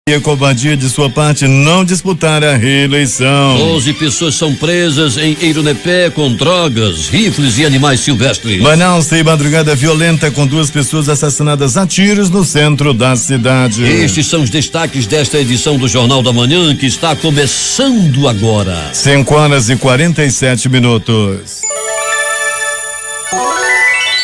E covardia de sua parte não disputar a reeleição. 12 pessoas são presas em Eirunepé com drogas, rifles e animais silvestres. Manaus tem madrugada violenta com 2 pessoas assassinadas a tiros no centro da cidade. Estes são os destaques desta edição do Jornal da Manhã, que está começando agora. 5:47.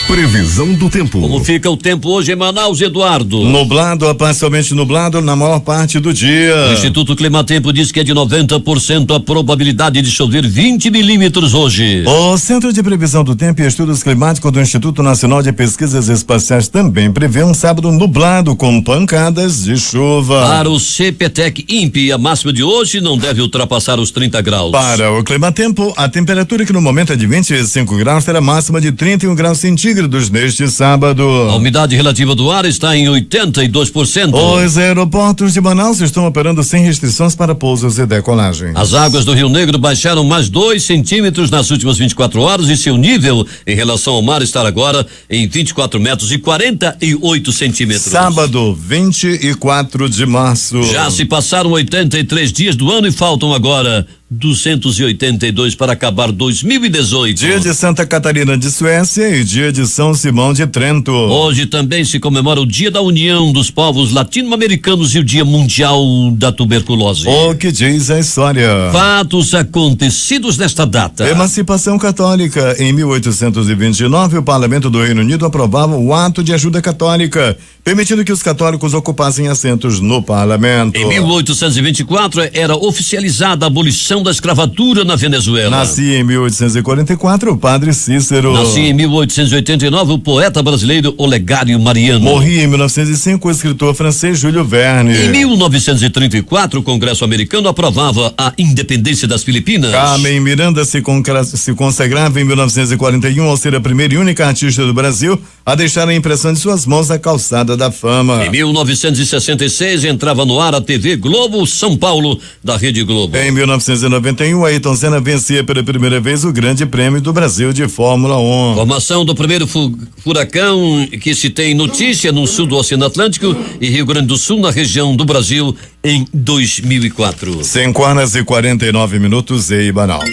Previsão do tempo. Como fica o tempo hoje em Manaus, Eduardo? Nublado a parcialmente nublado na maior parte do dia. O Instituto Climatempo diz que é de 90% a probabilidade de chover 20 milímetros hoje. O Centro de Previsão do Tempo e Estudos Climáticos do Instituto Nacional de Pesquisas Espaciais também prevê um sábado nublado com pancadas de chuva. Para o CPTEC-INPE, a máxima de hoje não deve ultrapassar os 30 graus. Para o Climatempo, a temperatura que no momento é de 25 graus terá máxima de 31 graus centígrados neste sábado. A umidade relativa do ar está em 82%. Os aeroportos de Manaus estão operando sem restrições para pousos e decolagem. As águas do Rio Negro baixaram mais 2 centímetros nas últimas 24 horas e seu nível em relação ao mar está agora em 24 metros e 48 centímetros. Sábado, 24 de março. Já se passaram 83 dias do ano e faltam agora 282 para acabar 2018. Dia de Santa Catarina de Suécia e dia de São Simão de Trento. Hoje também se comemora o Dia da União dos Povos Latino-Americanos e o Dia Mundial da Tuberculose. O que diz a história? Fatos acontecidos nesta data. Emancipação Católica. Em 1829, o Parlamento do Reino Unido aprovava o Ato de Ajuda Católica, permitindo que os católicos ocupassem assentos no parlamento. Em 1824 era oficializada a abolição da escravatura na Venezuela. Nascia em 1844 o Padre Cícero. Nascia em 1889 o poeta brasileiro Olegário Mariano. Morria em 1905 o escritor francês Júlio Verne. Em 1934 o Congresso americano aprovava a independência das Filipinas. Carmen Miranda se consagrava em 1941 ao ser a primeira e única artista do Brasil a deixar a impressão de suas mãos na calçada da fama. Em 1966 entrava no ar a TV Globo São Paulo da Rede Globo. Em 1991, Ayrton Senna vencia pela primeira vez o Grande Prêmio do Brasil de Fórmula 1. Formação do primeiro furacão que se tem notícia no sul do Oceano Atlântico e Rio Grande do Sul, na região do Brasil, em 2004. 5:49 em Manaus.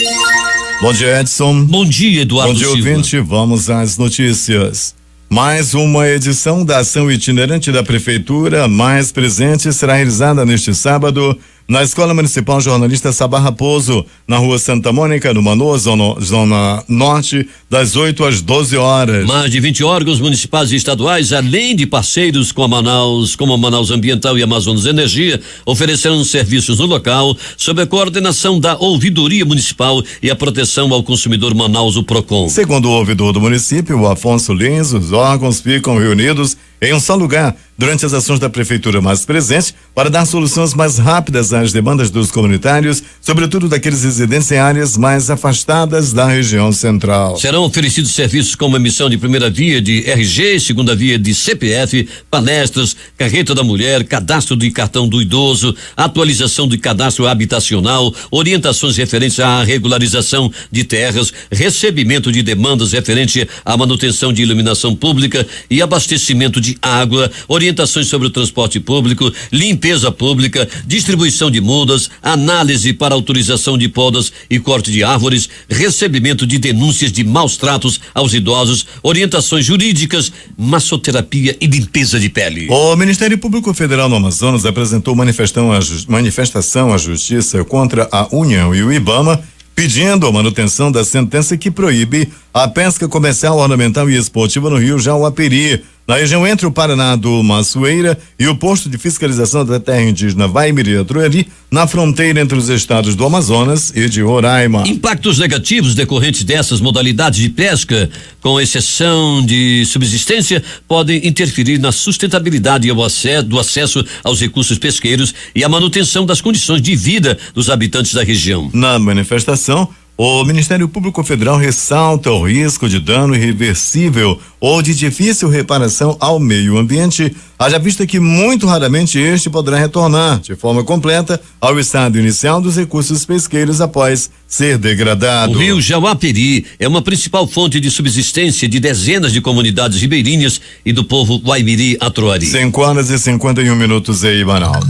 Bom dia, Edson. Bom dia, Eduardo Bom dia, Silva. ouvinte. Vamos às notícias. Mais uma edição da ação itinerante da Prefeitura Mais Presente será realizada neste sábado na Escola Municipal Jornalista Sabá Raposo, na Rua Santa Mônica, no Manoa, zona norte, das 8 às 12 horas. Mais de 20 órgãos municipais e estaduais, além de parceiros com a Manaus, como a Manaus Ambiental e Amazonas Energia, oferecerão serviços no local, sob a coordenação da Ouvidoria Municipal e a Proteção ao Consumidor Manaus, o PROCON. Segundo o ouvidor do município, o Afonso Lins, os órgãos ficam reunidos em um só lugar durante as ações da Prefeitura Mais Presente para dar soluções mais rápidas às demandas dos comunitários, sobretudo daqueles residentes em áreas mais afastadas da região central. Serão oferecidos serviços como emissão de primeira via de RG, segunda via de CPF, palestras, carreta da mulher, cadastro de cartão do idoso, atualização de cadastro habitacional, orientações referentes à regularização de terras, recebimento de demandas referente à manutenção de iluminação pública e abastecimento de água, orientações sobre o transporte público, limpeza pública, distribuição de mudas, análise para autorização de podas e corte de árvores, recebimento de denúncias de maus tratos aos idosos, orientações jurídicas, massoterapia e limpeza de pele. O Ministério Público Federal no Amazonas apresentou manifestação à Justiça contra a União e o IBAMA, pedindo a manutenção da sentença que proíbe a pesca comercial, ornamental e esportiva no rio Jauaperi, na região entre o Paraná do Maçoeira e o posto de fiscalização da terra indígena Vaimiri-Atrueri, na fronteira entre os estados do Amazonas e de Roraima. Impactos negativos decorrentes dessas modalidades de pesca, com exceção de subsistência, podem interferir na sustentabilidade e do acesso aos recursos pesqueiros e a manutenção das condições de vida dos habitantes da região. Na manifestação, o Ministério Público Federal ressalta o risco de dano irreversível ou de difícil reparação ao meio ambiente, haja vista que muito raramente este poderá retornar de forma completa ao estado inicial dos recursos pesqueiros após ser degradado. O rio Jauaperi é uma principal fonte de subsistência de dezenas de comunidades ribeirinhas e do povo Vaimiri-Atrueri. 5:51 em Manaus.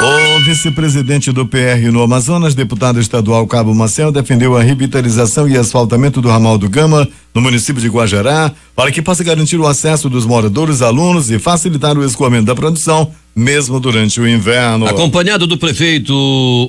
O vice-presidente do PR no Amazonas, deputado estadual Cabo Maciel, defendeu a revitalização e asfaltamento do ramal do Gama, no município de Guajará, para que possa garantir o acesso dos moradores, alunos e facilitar o escoamento da produção, mesmo durante o inverno. Acompanhado do prefeito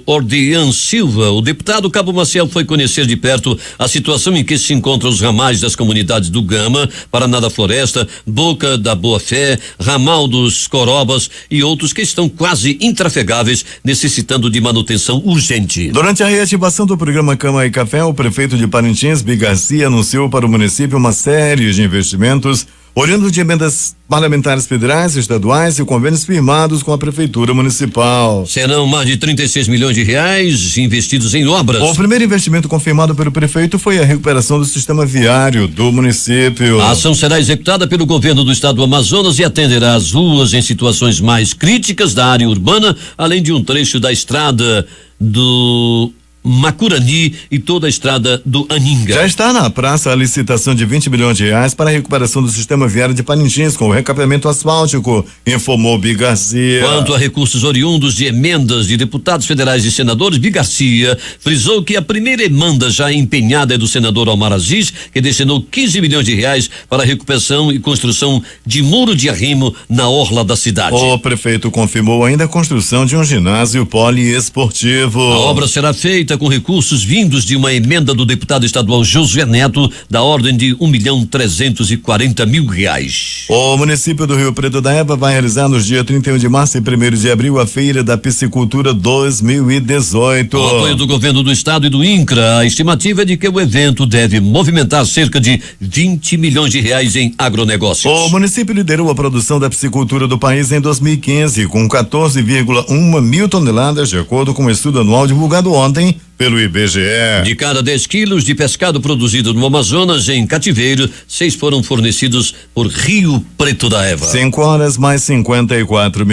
Ordean Silva, o deputado Cabo Maciel foi conhecer de perto a situação em que se encontram os ramais das comunidades do Gama, Paraná da Floresta, Boca da Boa Fé, Ramal dos Corobas e outros que estão quase intrafegáveis, necessitando de manutenção urgente. Durante a reativação do programa Cama e Café, o prefeito de Parintins, Bi Garcia, anunciou para o município uma série de investimentos oriundos de emendas parlamentares federais, estaduais e convênios firmados com a prefeitura municipal. Serão mais de 36 milhões de reais investidos em obras. O primeiro investimento confirmado pelo prefeito foi a recuperação do sistema viário do município. A ação será executada pelo governo do estado do Amazonas e atenderá as ruas em situações mais críticas da área urbana, além de um trecho da estrada do Macurani e toda a estrada do Aninga. Já está na praça a licitação de 20 milhões de reais para a recuperação do sistema viário de Parintins com o recapeamento asfáltico, informou Bi Garcia. Quanto a recursos oriundos de emendas de deputados federais e senadores, Bi Garcia frisou que a primeira emenda já empenhada é do senador Omar Aziz, que destinou 15 milhões de reais para a recuperação e construção de muro de arrimo na orla da cidade. O prefeito confirmou ainda a construção de um ginásio poliesportivo. A obra será feita com recursos vindos de uma emenda do deputado estadual Josué Neto, da ordem de R$1.340.000. O município do Rio Preto da Eva vai realizar nos dias 31 de março e 1º de abril a Feira da Piscicultura 2018. Com o apoio do governo do estado e do INCRA, a estimativa é de que o evento deve movimentar cerca de 20 milhões de reais em agronegócios. O município liderou a produção da piscicultura do país em 2015, com 14,1 mil toneladas, de acordo com um estudo anual divulgado ontem pelo IBGE. De cada 10 quilos de pescado produzido no Amazonas em cativeiro, 6 foram fornecidos por Rio Preto da Eva. 5:54.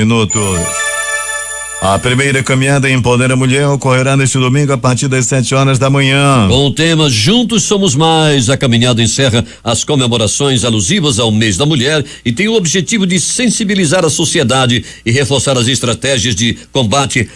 A primeira caminhada Empodera a Mulher ocorrerá neste domingo a partir das 7 horas da manhã. Com o tema Juntos Somos Mais, a caminhada encerra as comemorações alusivas ao mês da mulher e tem o objetivo de sensibilizar a sociedade e reforçar as estratégias de combate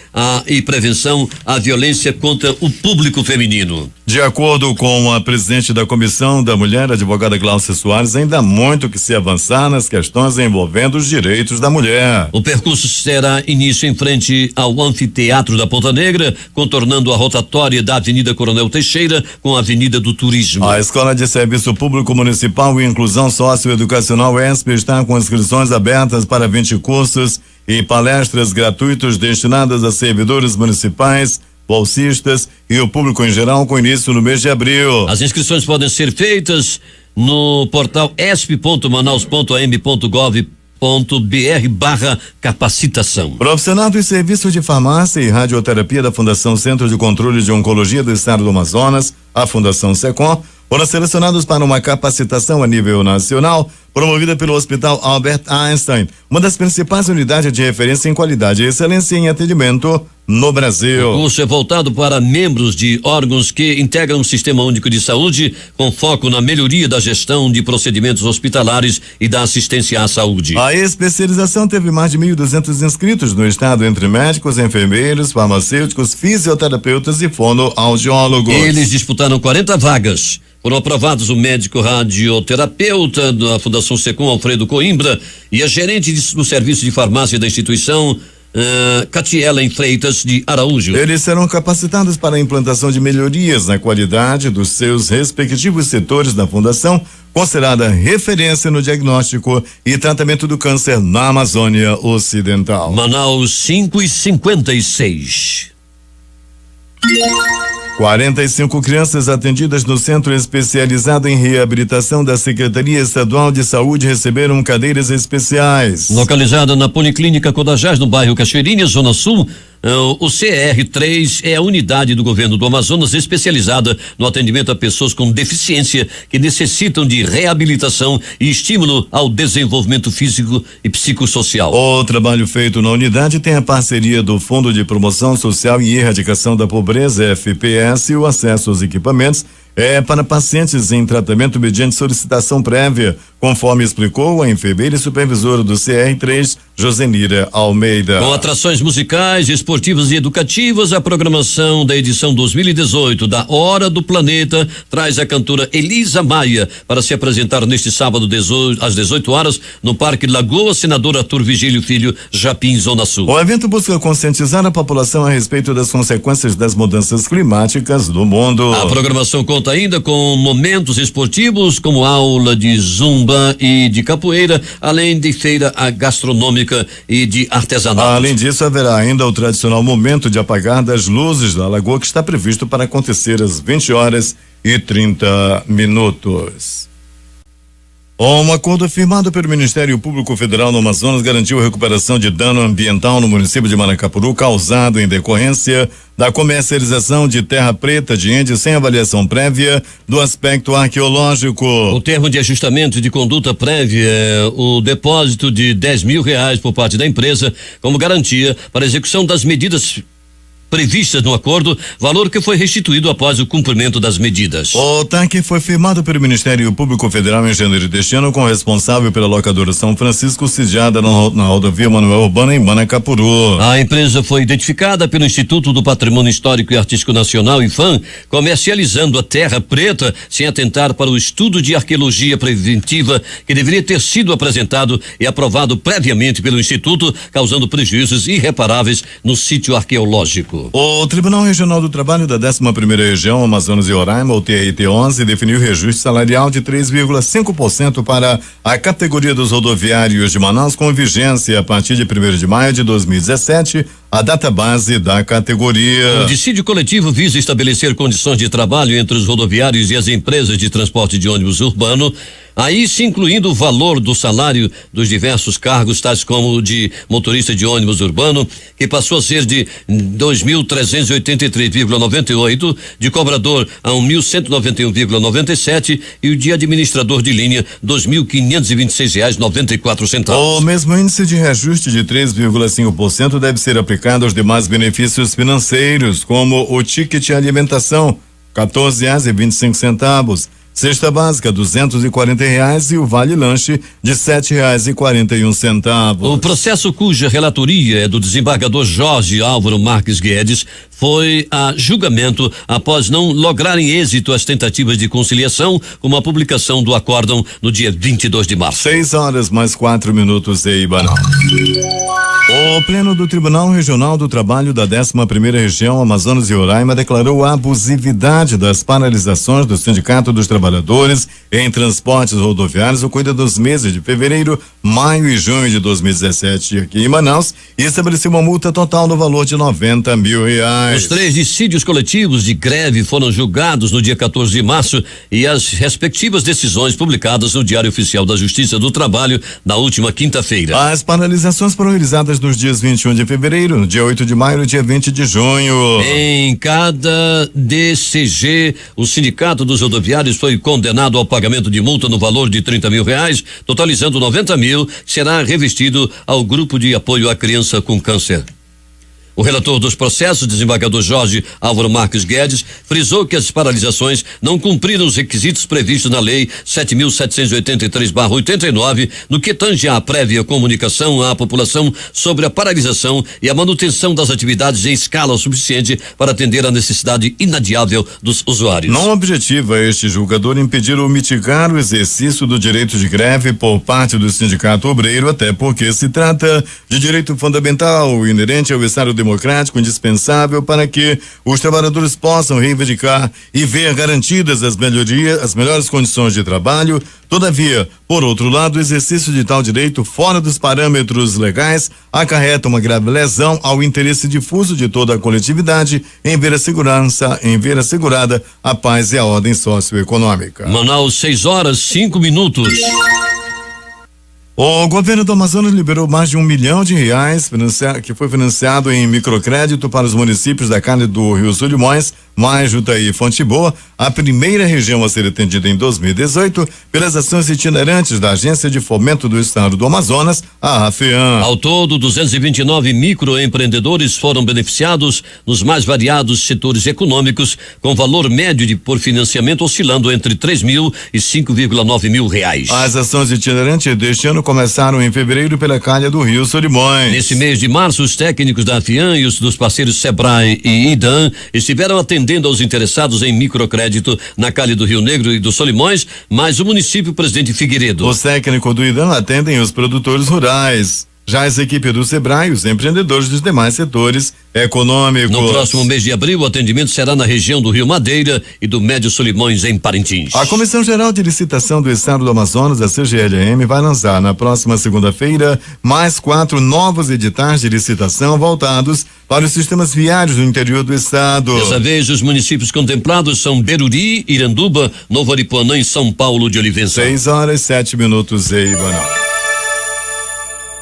e prevenção à violência contra o público feminino. De acordo com a presidente da Comissão da Mulher, a advogada Glaucia Soares, ainda há muito que se avançar nas questões envolvendo os direitos da mulher. O percurso terá início em frente ao Anfiteatro da Ponta Negra, contornando a rotatória da Avenida Coronel Teixeira com a Avenida do Turismo. A Escola de Serviço Público Municipal e Inclusão Socioeducacional ESP está com inscrições abertas para 20 cursos e palestras gratuitos destinadas a servidores municipais, bolsistas e o público em geral, com início no mês de abril. As inscrições podem ser feitas no portal esp.manaus.am.gov.br/capacitação. Profissional dos serviços de farmácia e radioterapia da Fundação Centro de Controle de Oncologia do Estado do Amazonas, a Fundação SECOM, foram selecionados para uma capacitação a nível nacional, promovida pelo Hospital Albert Einstein, uma das principais unidades de referência em qualidade e excelência em atendimento no Brasil. O curso é voltado para membros de órgãos que integram o Sistema Único de Saúde, com foco na melhoria da gestão de procedimentos hospitalares e da assistência à saúde. A especialização teve mais de 1.200 inscritos no estado, entre médicos, enfermeiros, farmacêuticos, fisioterapeutas e fonoaudiólogos. Eles disputaram 40 vagas. Foram aprovados o médico radioterapeuta da Fundação SECOM, Alfredo Coimbra, e a gerente do serviço de farmácia da instituição, Catiela Freitas de Araújo. Eles serão capacitados para a implantação de melhorias na qualidade dos seus respectivos setores da fundação, considerada referência no diagnóstico e tratamento do câncer na Amazônia Ocidental. Manaus 5:56. 45 crianças atendidas no Centro Especializado em Reabilitação da Secretaria Estadual de Saúde receberam cadeiras especiais. Localizada na Policlínica Codajás, no bairro Cachoeirinha, Zona Sul, o CR3 é a unidade do governo do Amazonas especializada no atendimento a pessoas com deficiência que necessitam de reabilitação e estímulo ao desenvolvimento físico e psicossocial. O trabalho feito na unidade tem a parceria do Fundo de Promoção Social e Erradicação da Pobreza, FPS, e o acesso aos equipamentos é para pacientes em tratamento mediante solicitação prévia, conforme explicou a enfermeira e supervisora do CR3, Josenira Almeida. Com atrações musicais, esportivas e educativas, a programação da edição 2018 da Hora do Planeta traz a cantora Elisa Maia para se apresentar neste sábado às 18 horas no Parque Lagoa Senador Arthur Vigílio Filho, Japim, Zona Sul. O evento busca conscientizar a população a respeito das consequências das mudanças climáticas do mundo. A programação conta ainda com momentos esportivos como aula de zumba e de capoeira, além de feira gastronômica e de artesanato. Além disso, haverá ainda o tradicional momento de apagar das luzes da lagoa, que está previsto para acontecer às 20h30. Um acordo firmado pelo Ministério Público Federal no Amazonas garantiu a recuperação de dano ambiental no município de Manacapuru causado em decorrência da comercialização de terra preta de índio sem avaliação prévia do aspecto arqueológico. O termo de ajustamento de conduta prévia é o depósito de R$10 mil por parte da empresa como garantia para a execução das medidas previstas no acordo, valor que foi restituído após o cumprimento das medidas. O TAC foi firmado pelo Ministério Público Federal em janeiro deste ano, com o responsável pela locadora São Francisco, sediada na rodovia Manuel Urbana, em Manacapuru. A empresa foi identificada pelo Instituto do Patrimônio Histórico e Artístico Nacional, IFAM, comercializando a terra preta sem atentar para o estudo de arqueologia preventiva que deveria ter sido apresentado e aprovado previamente pelo Instituto, causando prejuízos irreparáveis no sítio arqueológico. O Tribunal Regional do Trabalho da 11ª Região Amazonas e Roraima, o TRT11, definiu reajuste salarial de 3,5% para a categoria dos rodoviários de Manaus, com vigência a partir de 1º de maio de 2017, a data base da categoria. O dissídio coletivo visa estabelecer condições de trabalho entre os rodoviários e as empresas de transporte de ônibus urbano, aí se incluindo o valor do salário dos diversos cargos, tais como o de motorista de ônibus urbano, que passou a ser de 2.383,98, de cobrador a 1.191,97 e o de administrador de linha R$2.526,94. O mesmo índice de reajuste de 3,5% deve ser aplicado aos demais benefícios financeiros, como o ticket alimentação, R$14,25. Cesta básica R$240 e o vale lanche de R$7,41. O processo cuja relatoria é do desembargador Jorge Álvaro Marques Guedes foi a julgamento após não lograrem êxito as tentativas de conciliação com a publicação do acórdão no dia 22 de março. 6h mais 4 em Ibanal. O Pleno do Tribunal Regional do Trabalho da 11ª Região Amazonas e Roraima declarou a abusividade das paralisações do Sindicato dos Trabalhadores em transportes rodoviários ocorrida dos meses de fevereiro, maio e junho de 2017 aqui em Manaus e estabeleceu uma multa total no valor de R$90 mil. Os 3 dissídios coletivos de greve foram julgados no dia 14 de março e as respectivas decisões publicadas no Diário Oficial da Justiça do Trabalho na última quinta-feira. As paralisações foram realizadas nos dias 21 de fevereiro, no dia 8 de maio e no dia 20 de junho. Em cada DCG, o Sindicato dos Rodoviários foi condenado ao pagamento de multa no valor de R$30 mil, totalizando R$90 mil, que será revestido ao grupo de apoio à criança com câncer. O relator dos processos, desembargador Jorge Álvaro Marques Guedes, frisou que as paralisações não cumpriram os requisitos previstos na Lei 7.783/89, no que tange à prévia comunicação à população sobre a paralisação e a manutenção das atividades em escala suficiente para atender à necessidade inadiável dos usuários. Não objetiva este julgador impedir ou mitigar o exercício do direito de greve por parte do Sindicato Obreiro, até porque se trata de direito fundamental inerente ao Estado democrático indispensável para que os trabalhadores possam reivindicar e ver garantidas as melhores condições de trabalho. Todavia, por outro lado, o exercício de tal direito fora dos parâmetros legais acarreta uma grave lesão ao interesse difuso de toda a coletividade em ver assegurada a paz e a ordem socioeconômica. Manaus, 6h05. O governo do Amazonas liberou mais de R$1 milhão que foi financiado em microcrédito para os municípios da Câmara do Rio Sul de Mois mais Jutaí e Fonte Boa, a primeira região a ser atendida em 2018 pelas ações itinerantes da Agência de Fomento do Estado do Amazonas, a AFEAM. Ao todo, 229 microempreendedores foram beneficiados nos mais variados setores econômicos, com valor médio por financiamento oscilando entre 3 mil e 5,9 mil reais. As ações itinerantes deste ano começaram em fevereiro pela calha do Rio Solimões. Nesse mês de março, os técnicos da AFEAM e os dos parceiros Sebrae e IDAM estiveram atendendo aos interessados em microcrédito na calha do Rio Negro e do Solimões, mais o município Presidente Figueiredo. Os técnicos do IDAM atendem os produtores rurais. Já as equipes do Sebrae, os empreendedores dos demais setores econômicos. No próximo mês de abril, o atendimento será na região do Rio Madeira e do Médio Solimões, em Parintins. A Comissão Geral de Licitação do Estado do Amazonas, a CGLM, vai lançar na próxima segunda-feira mais 4 novos editais de licitação voltados para os sistemas viários do interior do estado. Dessa vez, os municípios contemplados são Beruri, Iranduba, Novo Aripuanã e São Paulo de Olivença. 6:07 em Manaus.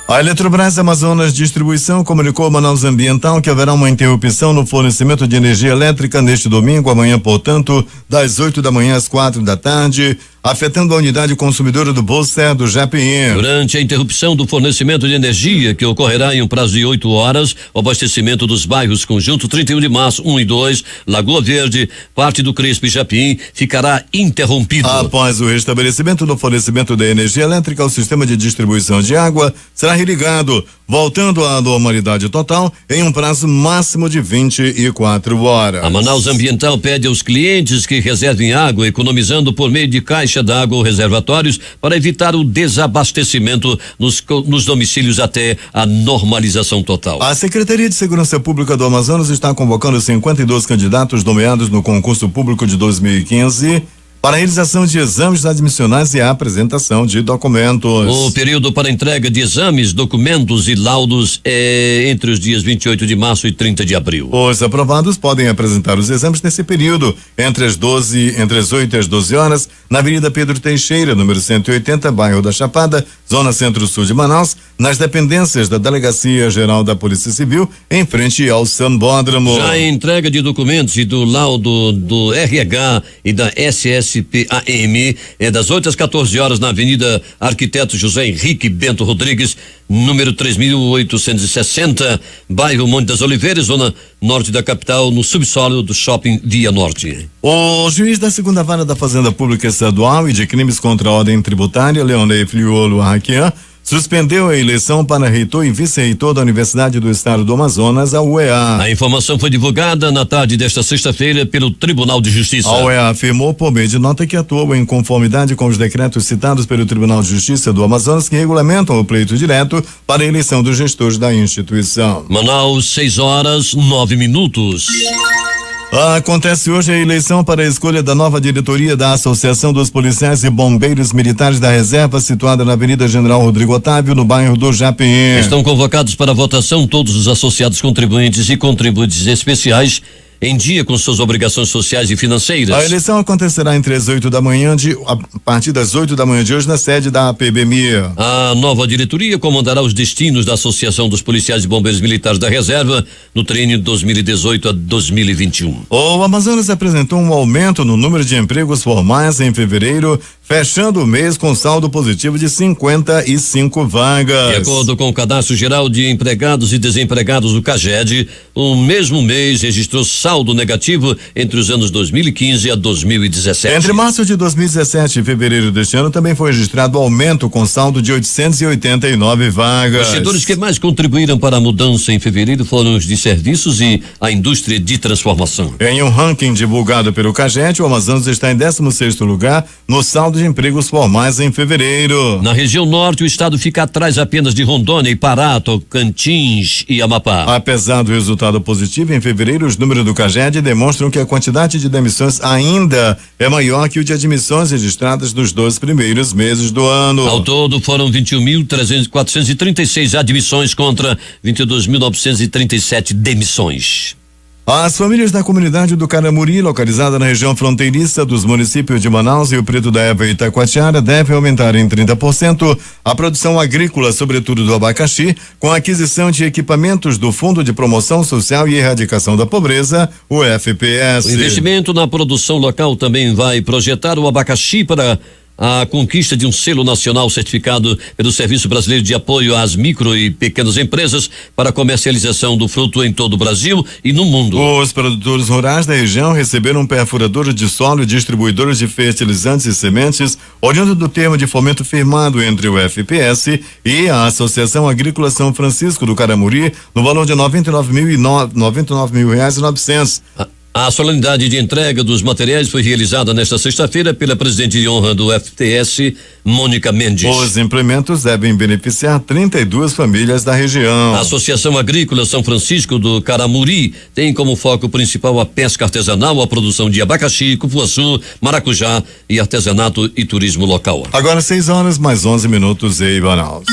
A Eletrobras Amazonas Distribuição comunicou ao Manaus Ambiental que haverá uma interrupção no fornecimento de energia elétrica neste domingo, amanhã, portanto, das 8 da manhã às 4 da tarde, afetando a unidade consumidora do Bolsé do Japim. Durante a interrupção do fornecimento de energia, que ocorrerá em um prazo de 8 horas, o abastecimento dos bairros Conjunto 31 de Março 1 e 2, Lagoa Verde, parte do Crespo e Japim ficará interrompido. Após o restabelecimento do fornecimento da energia elétrica, o sistema de distribuição de água será religado, voltando à normalidade total em um prazo máximo de 24 horas. A Manaus Ambiental pede aos clientes que reservem água, economizando por meio de caixa d'água ou reservatórios, para evitar o desabastecimento nos domicílios até a normalização total. A Secretaria de Segurança Pública do Amazonas está convocando 52 candidatos nomeados no concurso público de 2015 para a realização de exames admissionais e a apresentação de documentos. O período para entrega de exames, documentos e laudos é entre os dias 28 de março e 30 de abril. Os aprovados podem apresentar os exames nesse período, entre as 8 e as 12 horas, na Avenida Pedro Teixeira, número 180, bairro da Chapada, zona centro-sul de Manaus, nas dependências da Delegacia Geral da Polícia Civil, em frente ao Sambódromo. Já a entrega de documentos e do laudo do RH e da SSPAM é das 8 às 14 horas na Avenida Arquiteto José Henrique Bento Rodrigues, número 3860, bairro Monte das Oliveiras, zona norte da capital, no subsolo do Shopping Via Norte. O juiz da segunda vara da Fazenda Pública Estadual e de Crimes contra a Ordem Tributária, Leonei Fliolo Arraquian, suspendeu a eleição para reitor e vice-reitor da Universidade do Estado do Amazonas, a UEA. A informação foi divulgada na tarde desta sexta-feira pelo Tribunal de Justiça. A UEA afirmou por meio de nota que atuou em conformidade com os decretos citados pelo Tribunal de Justiça do Amazonas que regulamentam o pleito direto para a eleição dos gestores da instituição. Manaus, 6:09. Acontece hoje a eleição para a escolha da nova diretoria da Associação dos Policiais e Bombeiros Militares da Reserva, situada na Avenida General Rodrigo Otávio, no bairro do Japim. Estão convocados para votação todos os associados contribuintes e contribuintes especiais em dia com suas obrigações sociais e financeiras. A eleição acontecerá entre as 8 da manhã a partir das 8 da manhã de hoje na sede da APBMIA. A nova diretoria comandará os destinos da Associação dos Policiais e Bombeiros Militares da Reserva no treino de 2018 a 2021. O Amazonas apresentou um aumento no número de empregos formais em fevereiro, fechando o mês com saldo positivo de 55 vagas. De acordo com o Cadastro Geral de Empregados e Desempregados do CAGED, o mesmo mês registrou saldo negativo entre os anos 2015 a 2017. Entre março de 2017 e fevereiro deste ano também foi registrado aumento com saldo de 889 vagas. Os setores que mais contribuíram para a mudança em fevereiro foram os de serviços e a indústria de transformação. Em um ranking divulgado pelo CAGED, o Amazonas está em 16º lugar no saldo de empregos formais em fevereiro. Na região norte, o estado fica atrás apenas de Rondônia e Pará, Tocantins e Amapá. Apesar do resultado positivo, em fevereiro os números do CAGED demonstram que a quantidade de demissões ainda é maior que o de admissões registradas nos 2 primeiros meses do ano. Ao todo, foram 21.436 admissões contra 22.937 demissões. As famílias da comunidade do Caramuri, localizada na região fronteiriça dos municípios de Manaus, Rio Preto da Eva e Itacoatiara, devem aumentar em 30% a produção agrícola, sobretudo do abacaxi, com a aquisição de equipamentos do Fundo de Promoção Social e Erradicação da Pobreza, o FPS. O investimento na produção local também vai projetar o abacaxi para a conquista de um selo nacional certificado pelo Serviço Brasileiro de Apoio às Micro e Pequenas Empresas para a comercialização do fruto em todo o Brasil e no mundo. Os produtores rurais da região receberam perfuradores de solo e distribuidores de fertilizantes e sementes, oriundo do termo de fomento firmado entre o FPS e a Associação Agrícola São Francisco do Caramuri, no valor de R$99.900. A solenidade de entrega dos materiais foi realizada nesta sexta-feira pela presidente de honra do FTS, Mônica Mendes. Os implementos devem beneficiar 32 famílias da região. A Associação Agrícola São Francisco do Caramuri tem como foco principal a pesca artesanal, a produção de abacaxi, cupuaçu, maracujá e artesanato e turismo local. Agora 6h mais 11 em Manaus.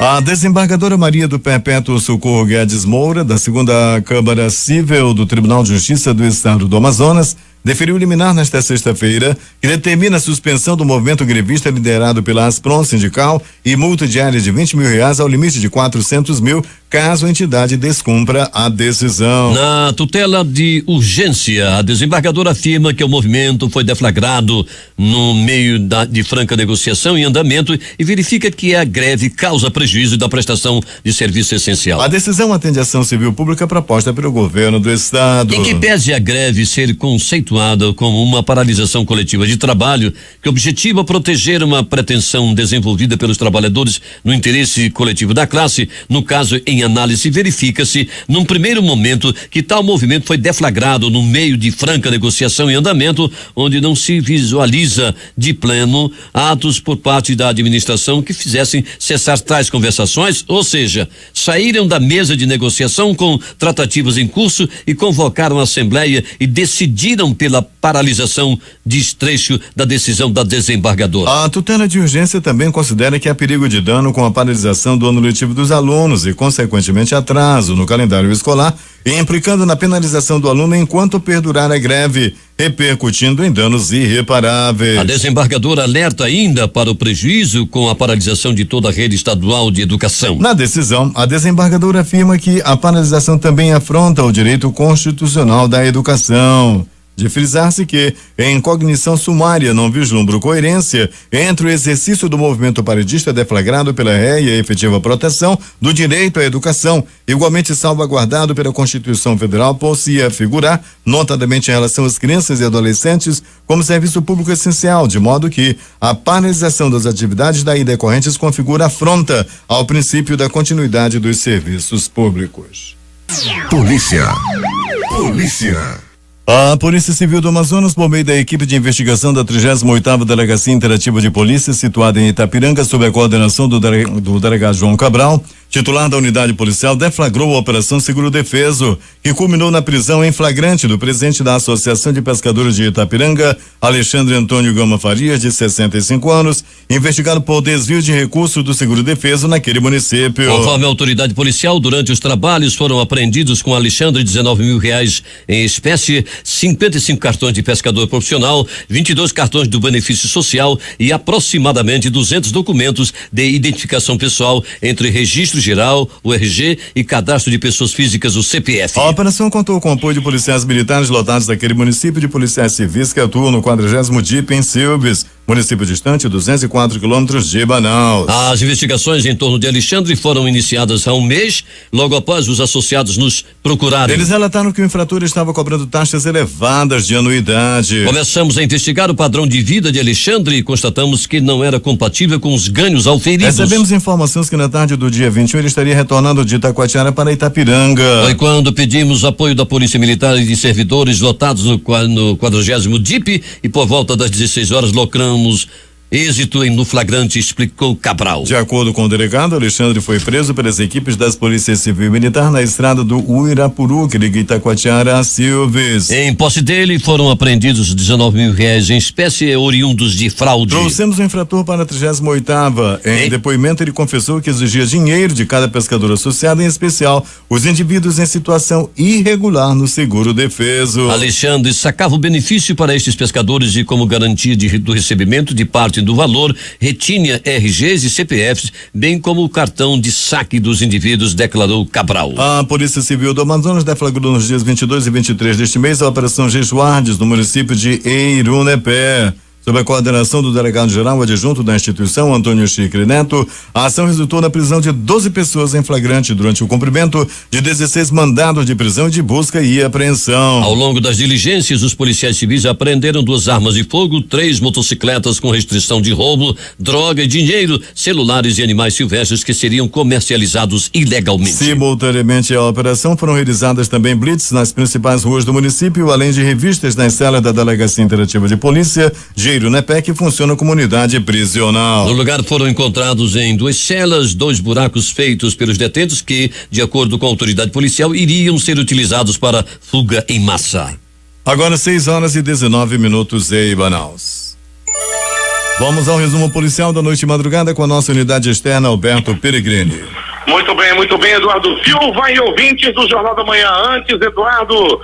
A desembargadora Maria do Perpétuo Socorro Guedes Moura, da segunda Câmara Cível do Tribunal de Justiça do Estado do Amazonas, deferiu liminar nesta sexta-feira que determina a suspensão do movimento grevista liderado pela Asprom Sindical e multa diária de R$20 mil ao limite de R$400 mil, caso a entidade descumpra a decisão. Na tutela de urgência, a desembargadora afirma que o movimento foi deflagrado no meio de franca negociação em andamento e verifica que a greve causa prejuízo da prestação de serviço essencial. A decisão atende à ação civil pública proposta pelo governo do estado. Em que pese a greve ser conceituada como uma paralisação coletiva de trabalho que objetiva proteger uma pretensão desenvolvida pelos trabalhadores no interesse coletivo da classe, no caso em análise verifica-se num primeiro momento que tal movimento foi deflagrado no meio de franca negociação em andamento, onde não se visualiza de pleno atos por parte da administração que fizessem cessar tais conversações, ou seja, saíram da mesa de negociação com tratativas em curso e convocaram a assembleia e decidiram pela paralisação de estrecho da decisão da desembargadora. A tutela de urgência também considera que há perigo de dano com a paralisação do ano letivo dos alunos e, consequentemente, atraso no calendário escolar, implicando na penalização do aluno enquanto perdurar a greve, repercutindo em danos irreparáveis. A desembargadora alerta ainda para o prejuízo com a paralisação de toda a rede estadual de educação. Na decisão, a desembargadora afirma que a paralisação também afronta o direito constitucional da educação. De frisar-se que, em cognição sumária, não vislumbra coerência entre o exercício do movimento paredista deflagrado pela RE e a efetiva proteção do direito à educação, igualmente salvaguardado pela Constituição Federal, por se afigurar, notadamente em relação às crianças e adolescentes, como serviço público essencial, de modo que a paralisação das atividades daí decorrentes configura afronta ao princípio da continuidade dos serviços públicos. Polícia. A Polícia Civil do Amazonas, por meio da equipe de investigação da 38ª Delegacia Interativa de Polícia, situada em Itapiranga, sob a coordenação do delegado João Cabral, titular da unidade policial, deflagrou a Operação Seguro Defeso, que culminou na prisão em flagrante do presidente da Associação de Pescadores de Itapiranga, Alexandre Antônio Gama Farias, de 65 anos, investigado por desvio de recursos do Seguro Defeso naquele município. Conforme a autoridade policial, durante os trabalhos foram apreendidos com Alexandre R$19 mil em espécie, 55 cartões de pescador profissional, 22 cartões do benefício social e aproximadamente 200 documentos de identificação pessoal, entre registro geral, o RG e cadastro de pessoas físicas, o CPF. A operação contou com o apoio de policiais militares lotados daquele município, de policiais civis que atuam no 40º DIP em Silves, município distante 204 quilômetros de Manaus. As investigações em torno de Alexandre foram iniciadas há um mês, logo após os associados nos procurarem. Eles relataram que o infrator estava cobrando taxas elevadas de anuidade. Começamos a investigar o padrão de vida de Alexandre e constatamos que não era compatível com os ganhos auferidos. Recebemos informações que na tarde do dia 21 ele estaria retornando de Itacoatiara para Itapiranga. Foi quando pedimos apoio da Polícia Militar e de servidores lotados no 40º DIP e por volta das 16 horas locamos êxito no flagrante, explicou Cabral. De acordo com o delegado, Alexandre foi preso pelas equipes das polícias civil e militar na estrada do Uirapuru, que liga Itacoatiara a Silves. Em posse dele foram apreendidos 19 mil reais em espécie oriundos de fraude. Trouxemos o infrator para a 38ª. Em depoimento, ele confessou que exigia dinheiro de cada pescador associado, em especial os indivíduos em situação irregular no seguro defeso. Alexandre sacava o benefício para estes pescadores e, como garantia do recebimento de parte do valor, retinha RGs e CPFs, bem como o cartão de saque dos indivíduos, declarou Cabral. A Polícia Civil do Amazonas deflagrou nos dias 22 e 23 deste mês a Operação Jejuardes, no município de Eirunepé. Sob a coordenação do delegado-geral adjunto da instituição, Antônio Chicre Neto, a ação resultou na prisão de 12 pessoas em flagrante durante o cumprimento de 16 mandados de prisão, de busca e apreensão. Ao longo das diligências, os policiais civis apreenderam 2 armas de fogo, 3 motocicletas com restrição de roubo, droga e dinheiro, celulares e animais silvestres que seriam comercializados ilegalmente. Simultaneamente à operação, foram realizadas também blitz nas principais ruas do município, além de revistas nas celas da Delegacia Interativa de Polícia de Eirunepé, que funciona como unidade prisional. No lugar foram encontrados em 2 celas 2 buracos feitos pelos detentos que, de acordo com a autoridade policial, iriam ser utilizados para fuga em massa. Agora 6h19 em Manaus. Vamos ao resumo policial da noite e madrugada com a nossa unidade externa, Alberto Peregrini. Muito bem, Eduardo Silva e ouvintes do Jornal da Manhã. Antes, Eduardo,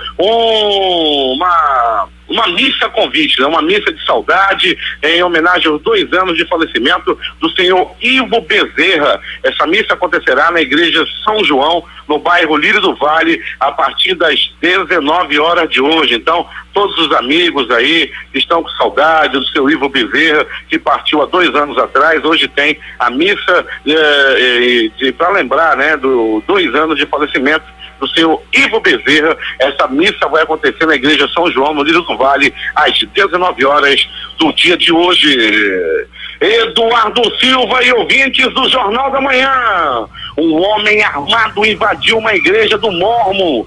uma missa convite, né? Uma missa de saudade em homenagem aos 2 anos de falecimento do senhor Ivo Bezerra. Essa missa acontecerá na igreja São João, no bairro Lírio do Vale, a partir das 19 horas de hoje. Então, todos os amigos aí que estão com saudade do seu Ivo Bezerra, que partiu há 2 anos atrás, hoje tem a missa para lembrar, né, do 2 anos de falecimento do senhor Ivo Bezerra. Essa missa vai acontecer na igreja São João, no Lírio do Vale, às 19 horas do dia de hoje. Eduardo Silva e ouvintes do Jornal da Manhã. Um homem armado invadiu uma igreja do Mormon,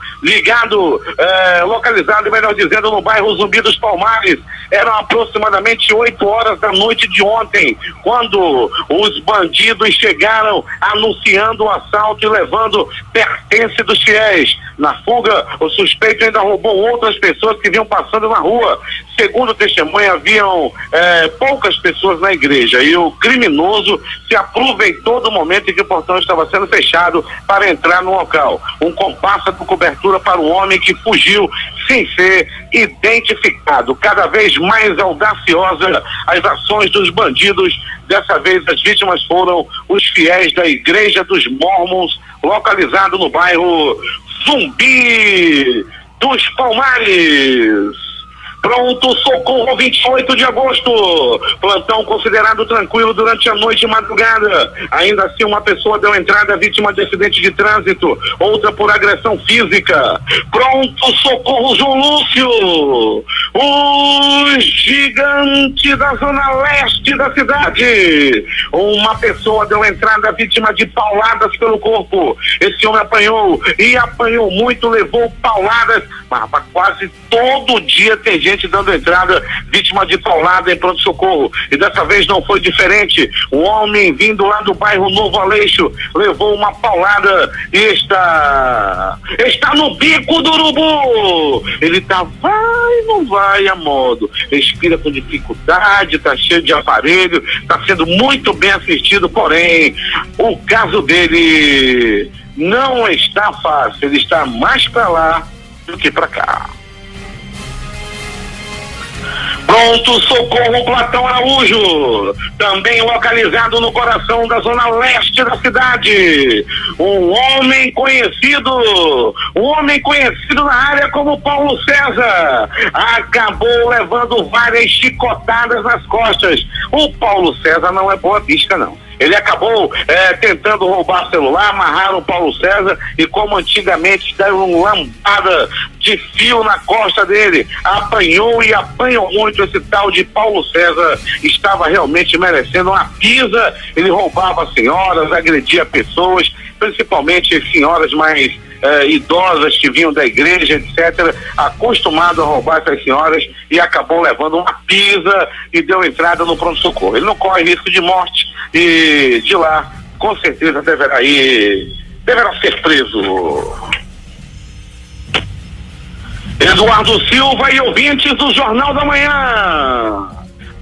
localizado, melhor dizendo, no bairro Zumbi dos Palmares. Eram aproximadamente 8 horas da noite de ontem, quando os bandidos chegaram anunciando o assalto e levando pertences dos fiéis. Na fuga, o suspeito ainda roubou outras pessoas que vinham passando na rua. Segundo testemunha, haviam poucas pessoas na igreja e o criminoso se aproveitou do momento em que o portão estava sendo fechado para entrar no local. Um compasso de cobertura para o homem que fugiu sem ser identificado. Cada vez mais audaciosa as ações dos bandidos. Dessa vez as vítimas foram os fiéis da Igreja dos Mormons, localizado no bairro Zumbi dos Palmares. Pronto socorro, 28 de agosto. Plantão considerado tranquilo durante a noite e madrugada. Ainda assim, uma pessoa deu entrada vítima de acidente de trânsito, outra por agressão física. Pronto socorro, João Lúcio. O gigante da zona leste da cidade. Uma pessoa deu entrada vítima de pauladas pelo corpo. Esse homem apanhou muito, levou pauladas. Mas quase todo dia tem gente dando entrada vítima de paulada em pronto-socorro. E dessa vez não foi diferente. Um homem vindo lá do bairro Novo Aleixo levou uma paulada e está no bico do urubu. Ele não vai a modo. Respira com dificuldade, está cheio de aparelho, está sendo muito bem assistido, porém, o caso dele não está fácil. Ele está mais para lá do que para cá. Pronto socorro, Platão Araújo, também localizado no coração da zona leste da cidade. Um homem conhecido na área como Paulo César, acabou levando várias chicotadas nas costas. O Paulo César não é boa vista, não. Ele acabou tentando roubar celular, amarraram o Paulo César e, como antigamente, deram uma lambada de fio na costa dele. Apanhou e apanhou muito. Esse tal de Paulo César estava realmente merecendo uma pisa. Ele roubava senhoras, agredia pessoas, principalmente senhoras mais idosas que vinham da igreja, etc., acostumado a roubar essas senhoras, e acabou levando uma pisa e deu entrada no pronto-socorro. Ele não corre risco de morte e de lá, com certeza, deverá ser preso. Eduardo Silva e ouvintes do Jornal da Manhã.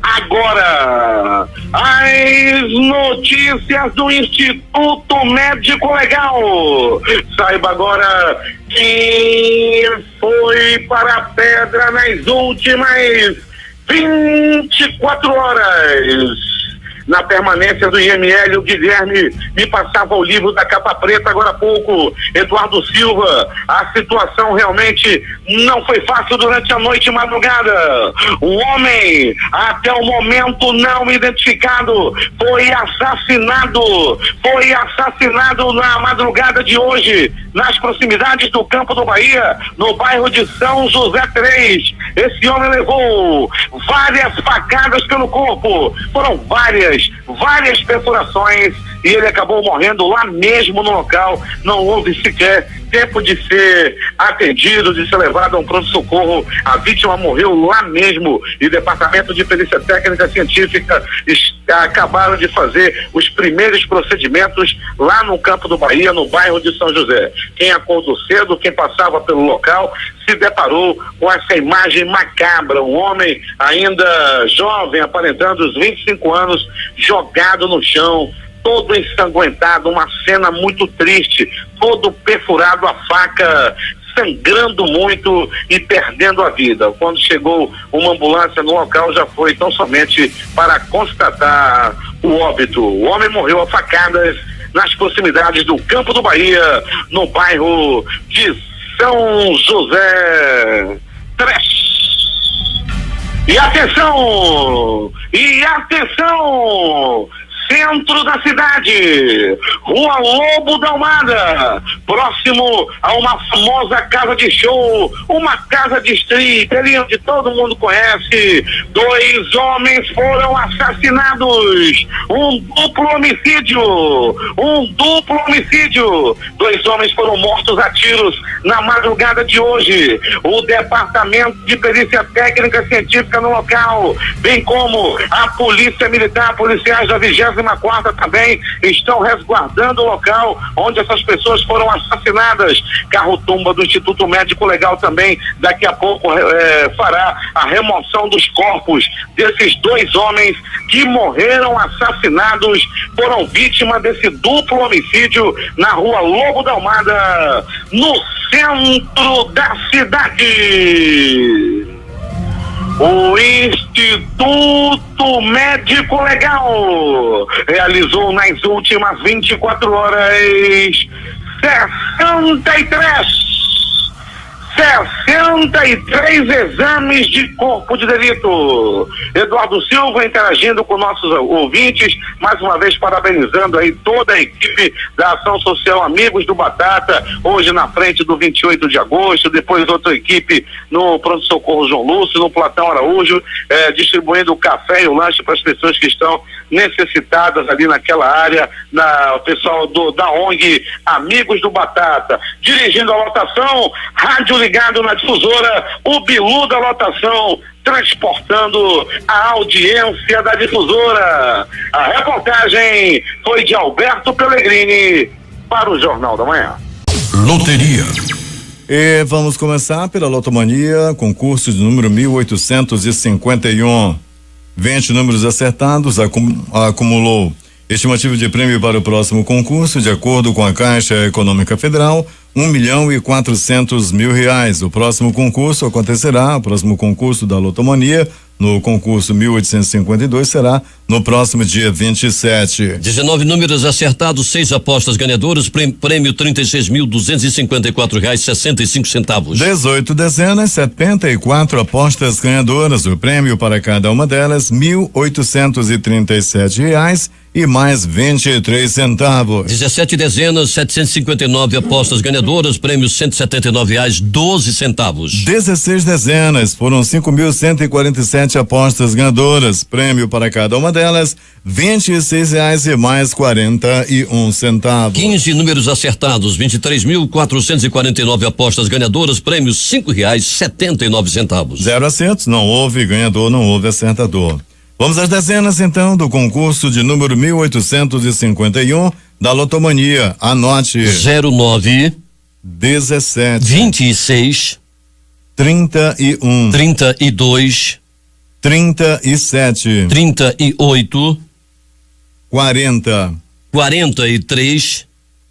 Agora, as notícias do Instituto Médico Legal. Saiba agora quem foi para a pedra nas últimas 24 horas. Na permanência do IML, o Guilherme me passava o livro da capa preta agora há pouco. Eduardo Silva, a situação realmente não foi fácil durante a noite e madrugada. Um homem, até o momento não identificado, foi assassinado na madrugada de hoje, nas proximidades do Campo do Bahia, no bairro de São José 3. Esse homem levou várias facadas pelo corpo, foram várias perfurações, e ele acabou morrendo lá mesmo no local. Não houve sequer tempo de ser atendido, de ser levado a um pronto-socorro. A vítima morreu lá mesmo, e o Departamento de Perícia Técnica Científica acabaram de fazer os primeiros procedimentos lá no Campo do Bahia, no bairro de São José. Quem acordou cedo, quem passava pelo local, se deparou com essa imagem macabra. Um homem ainda jovem, aparentando os 25 anos, jogado no chão, todo ensanguentado, uma cena muito triste, todo perfurado a faca, sangrando muito e perdendo a vida. Quando chegou uma ambulância no local, já foi tão somente para constatar o óbito. O homem morreu a facadas nas proximidades do Campo do Bahia, no bairro de São José 3. E atenção! Centro da cidade, Rua Lobo da Almada, próximo a uma famosa casa de show, uma casa de strip, ali onde todo mundo conhece. 2 homens foram assassinados, um duplo homicídio. 2 homens foram mortos a tiros na madrugada de hoje. O Departamento de Perícia Técnica Científica no local, bem como a Polícia Militar, policiais da 24ª também estão resguardando o local onde essas pessoas foram assassinadas. Carro-tumba do Instituto Médico Legal também daqui a pouco fará a remoção dos corpos desses 2 homens que morreram assassinados, foram vítimas desse duplo homicídio na Rua Lobo da Almada, no centro da cidade. O Instituto Médico Legal realizou nas últimas 24 horas 63 exames de corpo de delito. Eduardo Silva interagindo com nossos ouvintes, mais uma vez parabenizando aí toda a equipe da Ação Social Amigos do Batata, hoje na frente do 28 de agosto, depois outra equipe no Pronto-Socorro João Lúcio, no Platão Araújo, distribuindo o café e o lanche para as pessoas que estão necessitadas ali naquela área, o pessoal da ONG Amigos do Batata, dirigindo a lotação, rádio ligado na difusora, o Bilu da lotação, transportando a audiência da difusora. A reportagem foi de Alberto Pellegrini para o Jornal da Manhã. Loteria. E vamos começar pela Lotomania, concurso de número 1851. 20 números acertados, acumulou estimativa de prêmio para o próximo concurso, de acordo com a Caixa Econômica Federal, R$1.400.000. O próximo concurso acontecerá, o próximo concurso da Lotomania, no concurso 1852, será no próximo dia 27. 19 números acertados, 6 apostas ganhadoras, prêmio R$36.254,65. 18 dezenas, 74 apostas ganhadoras. O prêmio para cada uma delas, R$1.837 e mais 23 centavos. 17 dezenas, 759 apostas ganhadoras. ganhadoras, prêmio R$179,12. 16 dezenas, foram 5.147 apostas ganhadoras, prêmio para cada uma delas R$26 e mais 41 centavos. 15 números acertados, 23.449 apostas ganhadoras, prêmio R$5,79. 0 acertos, não houve ganhador, não houve acertador. Vamos às dezenas então do concurso de número 1851 da Lotomania. Anote: 09, 17, 26, 31, 32, 37, 38, 40, 43,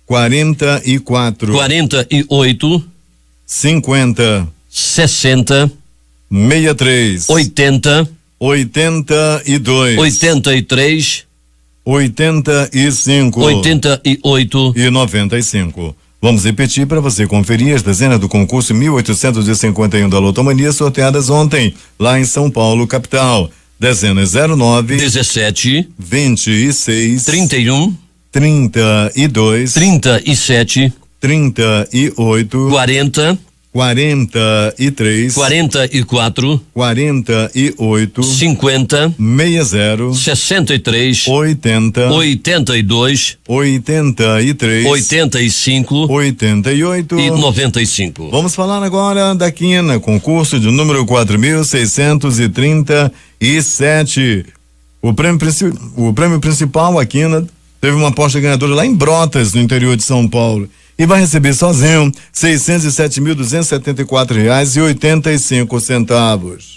44, 48, 50, 60, 63, 80, 82, 83, 85, 88 e 95. Vamos repetir para você conferir as dezenas do concurso 1851 da Lotomania sorteadas ontem, lá em São Paulo, capital. Dezenas 09, 17, 26, 31, 32, 37, 38, 40, 43, 44, 48, 50, 60, 63, 80, 82, 83, 85 88 e 95. Vamos falar agora da quina, concurso de número 4.637. O prêmio principal, a quina, teve uma aposta ganhadora lá em Brotas, no interior de São Paulo, e vai receber sozinho R$607.274,85.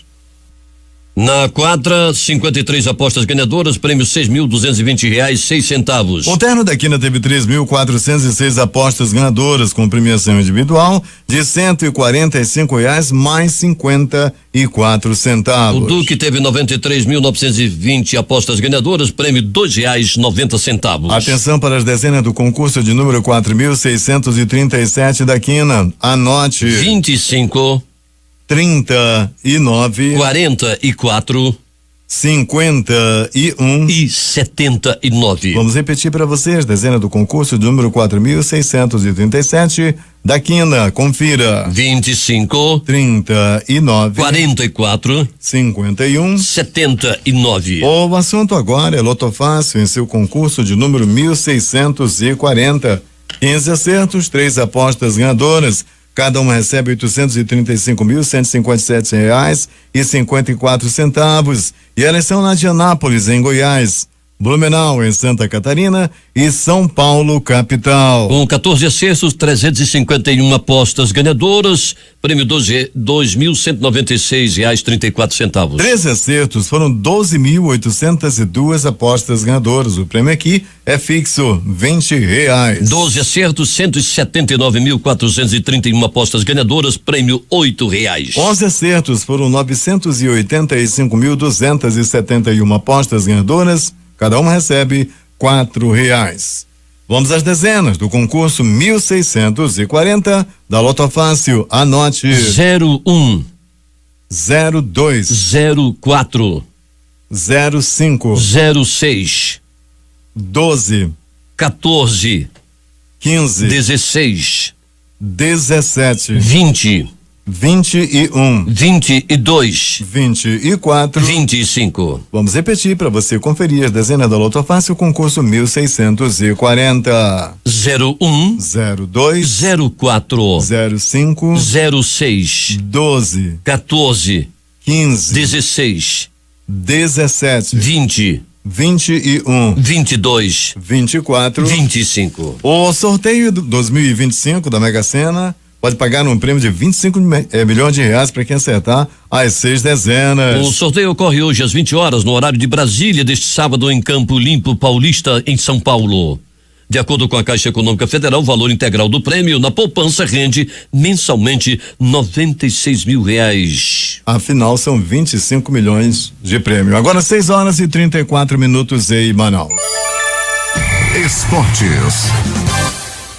Na quadra, 53 apostas ganhadoras, prêmio R$6.220,06. O terno da quina teve 3.406 apostas ganhadoras, com premiação individual de R$145 mais 54 centavos. O Duque teve 93.920 apostas ganhadoras, prêmio R$2,90. Atenção para as dezenas do concurso de número 4.637 da quina. Anote: 25, 39, 44 51 e 79. Vamos repetir para vocês, dezena do concurso de número 4.637 da quina. Confira: 25, 39, 44, 51, 79. O assunto agora é Loto Fácil em seu concurso de número 1640. 15 acertos, 3 apostas ganhadoras. Cada uma recebe R$835.157,54. E elas são na Dianápolis, em Goiás, Blumenau, em Santa Catarina, e São Paulo, capital. Com 14 acertos, 351 apostas ganhadoras, prêmio R$2.196,34. 13 acertos, foram 12.802 apostas ganhadoras. O prêmio aqui é fixo, R$20. 12 acertos, 179.431 apostas ganhadoras, prêmio R$8. 11 acertos, foram 985.271 apostas ganhadoras. Cada uma recebe R$4. Vamos às dezenas do concurso 1640 da Loto Fácil. Anote: 01, 02, 04, 05, 06, 12, 14, 15, 16, 17, 20, 21, 22, 24, 25. Vamos repetir para você conferir as dezenas da Loto Fácil, concurso 1640. 01, 02, 04, 05, 06, 12, 14, 15, 16, 17, 20, 21, 22, 24. 25. O sorteio do 2025 da Mega Sena pode pagar um prêmio de 25 milhões de reais para quem acertar as 6 dezenas. O sorteio ocorre hoje às 20 horas, no horário de Brasília, deste sábado em Campo Limpo Paulista, em São Paulo. De acordo com a Caixa Econômica Federal, o valor integral do prêmio na poupança rende mensalmente R$96 mil. Afinal, são 25 milhões de prêmio. Agora 6h34 em Manaus. Esportes.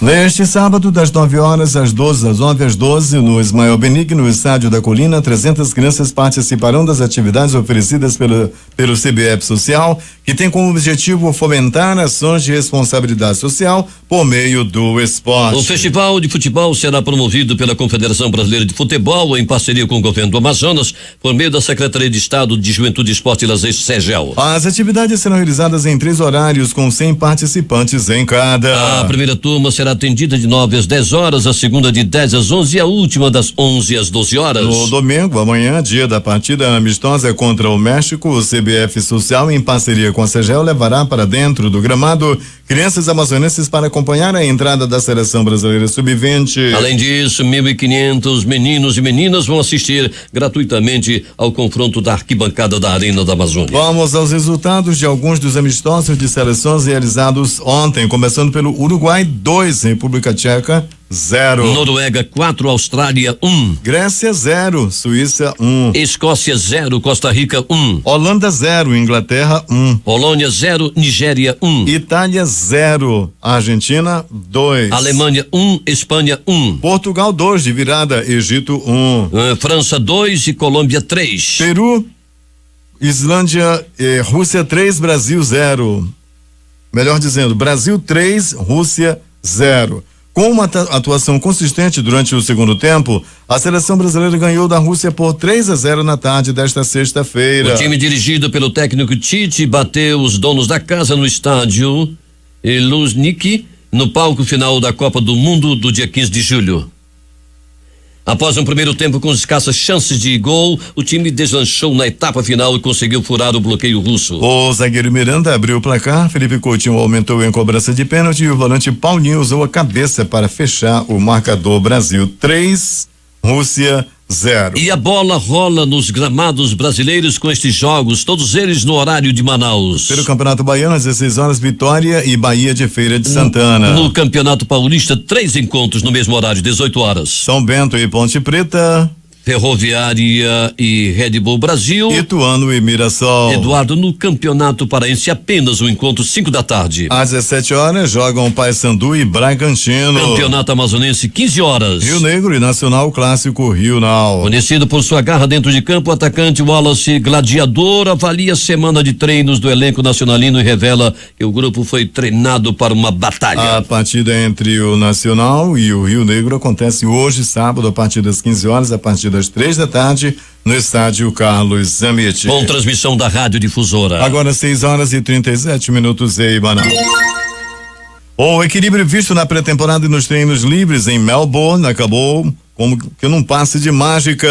Neste sábado, das 9 horas às 12, das 9 às 12, no Ismael Benig, no Estádio da Colina, 300 crianças participarão das atividades oferecidas pelo CBF Social, que tem como objetivo fomentar ações de responsabilidade social por meio do esporte. O Festival de Futebol será promovido pela Confederação Brasileira de Futebol, em parceria com o governo do Amazonas, por meio da Secretaria de Estado de Juventude, Esporte e Lazer, SEGEL. As atividades serão realizadas em 3 horários, com 100 participantes em cada. A primeira turma será atendida de 9 às 10 horas, a segunda de 10 às 11 e a última das 11 às 12 horas. No domingo, amanhã, dia da partida amistosa contra o México, o CBF Social, em parceria com a SEGEL, levará para dentro do gramado crianças amazonenses para acompanhar a entrada da Seleção Brasileira Sub-20. Além disso, 1.500 meninos e meninas vão assistir gratuitamente ao confronto da arquibancada da Arena da Amazônia. Vamos aos resultados de alguns dos amistosos de seleções realizados ontem, começando pelo Uruguai 2, República Tcheca 0. Noruega 4, Austrália 1. Grécia 0, Suíça 1. Escócia 0, Costa Rica 1. Holanda 0, Inglaterra 1. Polônia 0, Nigéria 1. Itália 0, Argentina 2. Alemanha 1, Espanha 1. Portugal 2 de virada, Egito 1. França 2 e Colômbia 3. Peru, Islândia, Rússia 3, Brasil 0. Melhor dizendo, Brasil 3, Rússia 0. Com uma atuação consistente durante o segundo tempo, a seleção brasileira ganhou da Rússia por 3-0 na tarde desta sexta-feira. O time dirigido pelo técnico Tite bateu os donos da casa no estádio Luzhniki, no palco final da Copa do Mundo do dia 15 de julho. Após um primeiro tempo com escassas chances de gol, o time deslanchou na etapa final e conseguiu furar o bloqueio russo. O zagueiro Miranda abriu o placar, Felipe Coutinho aumentou em cobrança de pênalti e o volante Paulinho usou a cabeça para fechar o marcador. Brasil 3, Rússia 0. E a bola rola nos gramados brasileiros com estes jogos, todos eles no horário de Manaus. Pelo Campeonato Baiano, às 16 horas, Vitória e Bahia de Feira de Santana. No Campeonato Paulista, 3 encontros no mesmo horário, 18 horas. São Bento e Ponte Preta. Ferroviária e Red Bull Brasil. Ituano e Mirassol. Eduardo, no Campeonato Paraense, apenas um encontro 5 da tarde. Às 17 horas, jogam Paysandu e Bragantino. Campeonato Amazonense, 15 horas. Rio Negro e Nacional Clássico Rio Now. Conhecido por sua garra dentro de campo, o atacante Wallace Gladiador avalia a semana de treinos do elenco nacionalino e revela que o grupo foi treinado para uma batalha. A partida entre o Nacional e o Rio Negro acontece hoje, sábado, a partir das 15 horas, a partir das 3 da tarde, no estádio Carlos Zamit. Com transmissão da Rádio Difusora. Agora 6 horas e 37 minutos em Manaus. O equilíbrio visto na pré-temporada e nos treinos livres em Melbourne acabou como que num passe de mágica.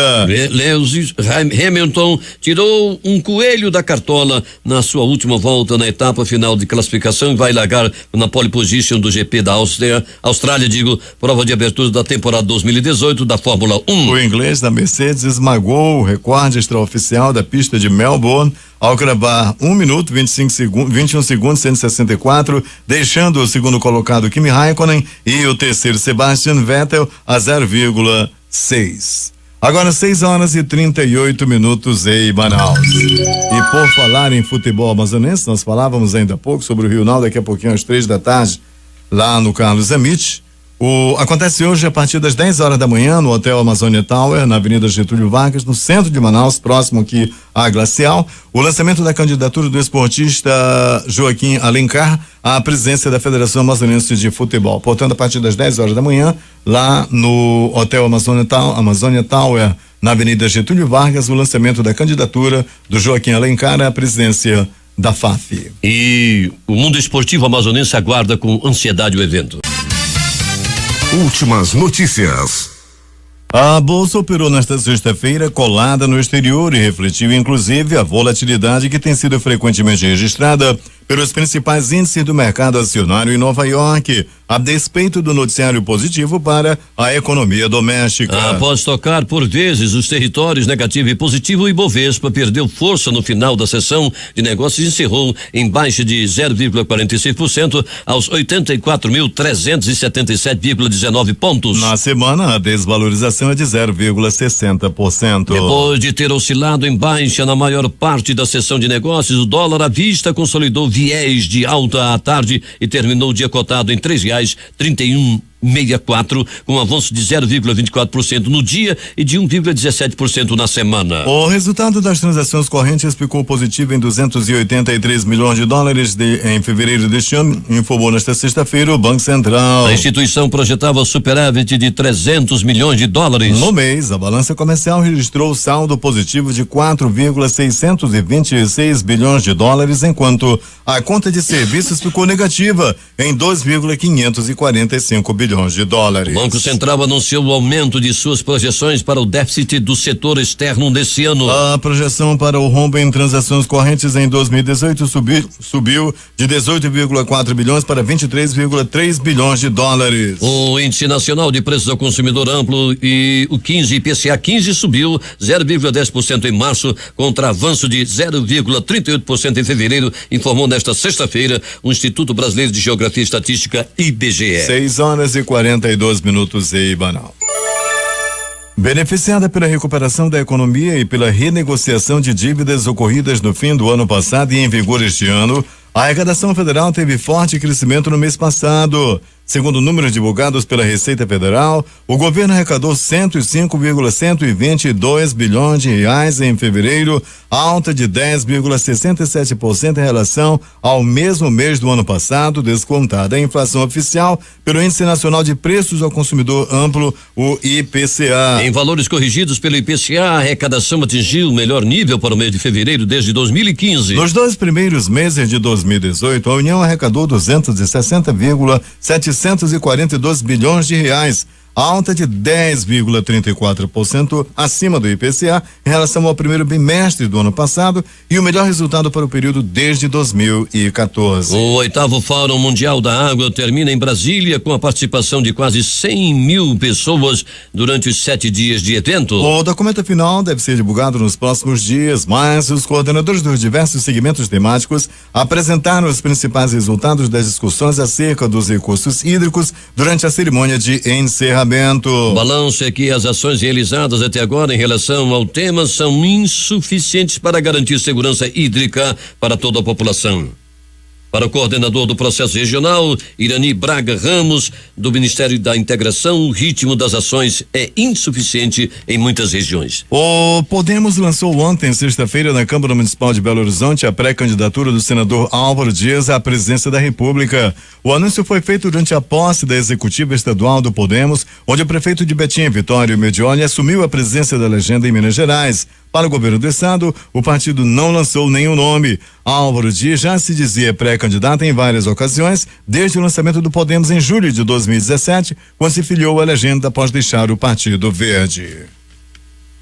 Lewis Hamilton tirou um coelho da cartola na sua última volta na etapa final de classificação e vai largar na pole position do GP da Austrália, prova de abertura da temporada 2018 da Fórmula 1. O inglês da Mercedes esmagou o recorde extraoficial da pista de Melbourne ao cravar 1 minuto 21 segundos 164, deixando o segundo colocado Kimi Raikkonen e o terceiro Sebastian Vettel a 0,6. Agora 6 horas e 38 minutos em Manaus. E por falar em futebol amazonense, nós falávamos ainda há pouco sobre o Rio Now, daqui a pouquinho às 3 da tarde, lá no Carlos Zamit. Acontece hoje a partir das 10 horas da manhã no Hotel Amazônia Tower, na Avenida Getúlio Vargas, no centro de Manaus, próximo aqui à Glacial, o lançamento da candidatura do esportista Joaquim Alencar à presidência da Federação Amazonense de Futebol. Portanto, a partir das 10 horas da manhã, lá no Hotel Amazônia Tower, na Avenida Getúlio Vargas, o lançamento da candidatura do Joaquim Alencar à presidência da FAF. E o mundo esportivo amazonense aguarda com ansiedade o evento. Últimas notícias. A bolsa operou nesta sexta-feira colada no exterior e refletiu inclusive a volatilidade que tem sido frequentemente registrada pelos principais índices do mercado acionário em Nova York, a despeito do noticiário positivo para a economia doméstica. Após tocar por vezes os territórios negativo e positivo, o Ibovespa perdeu força no final da sessão de negócios e encerrou em baixa de 0,46% aos 84.377,19 pontos. Na semana, a desvalorização é de 0,60%. Depois de ter oscilado em baixa na maior parte da sessão de negócios, o dólar à vista consolidou viés de alta à tarde e terminou o dia cotado em R$3,3164, com um avanço de 0,24% no dia e de 1,17% na semana. O resultado das transações correntes ficou positivo em 283 milhões de dólares em fevereiro deste ano, informou nesta sexta-feira o Banco Central. A instituição projetava superávit de 300 milhões de dólares. No mês, a balança comercial registrou saldo positivo de 4,626 bilhões de dólares, enquanto a conta de serviços ficou negativa em 2,545 bilhões de dólares. O Banco Central anunciou o aumento de suas projeções para o déficit do setor externo desse ano. A projeção para o rombo em transações correntes em 2018 subiu de 18,4 bilhões para 23,3 bilhões de dólares. O Índice Nacional de Preços ao Consumidor Amplo e o 15 IPCA 15 subiu 0,10% em março, contra avanço de 0,38% em fevereiro, informou nesta sexta-feira o Instituto Brasileiro de Geografia e Estatística, IBGE. 6h42 em Banal. Beneficiada pela recuperação da economia e pela renegociação de dívidas ocorridas no fim do ano passado e em vigor este ano, a arrecadação federal teve forte crescimento no mês passado. Segundo números divulgados pela Receita Federal, o governo arrecadou 105,122 bilhões de reais em fevereiro, alta de 10,67% em relação ao mesmo mês do ano passado, descontada a inflação oficial pelo Índice Nacional de Preços ao Consumidor Amplo, o IPCA. Em valores corrigidos pelo IPCA, a arrecadação atingiu o melhor nível para o mês de fevereiro desde 2015. Nos 2 primeiros meses de 2018, a União arrecadou 260,742 bilhões de reais, alta de 10,34% acima do IPCA em relação ao primeiro bimestre do ano passado e o melhor resultado para o período desde 2014. O 8º Fórum Mundial da Água termina em Brasília com a participação de quase 100 mil pessoas durante os 7 dias de evento. O documento final deve ser divulgado nos próximos dias, mas os coordenadores dos diversos segmentos temáticos apresentaram os principais resultados das discussões acerca dos recursos hídricos durante a cerimônia de encerramento. O balanço é que as ações realizadas até agora em relação ao tema são insuficientes para garantir segurança hídrica para toda a população. Para o coordenador do processo regional, Irani Braga Ramos, do Ministério da Integração, o ritmo das ações é insuficiente em muitas regiões. O Podemos lançou ontem, sexta-feira, na Câmara Municipal de Belo Horizonte, a pré-candidatura do senador Álvaro Dias à presidência da República. O anúncio foi feito durante a posse da executiva estadual do Podemos, onde o prefeito de Betim, Vitório Medioli, assumiu a presidência da legenda em Minas Gerais. Para o governo do estado, o partido não lançou nenhum nome. Álvaro Dias já se dizia pré-candidato em várias ocasiões, desde o lançamento do Podemos em julho de 2017, quando se filiou à legenda após deixar o Partido Verde.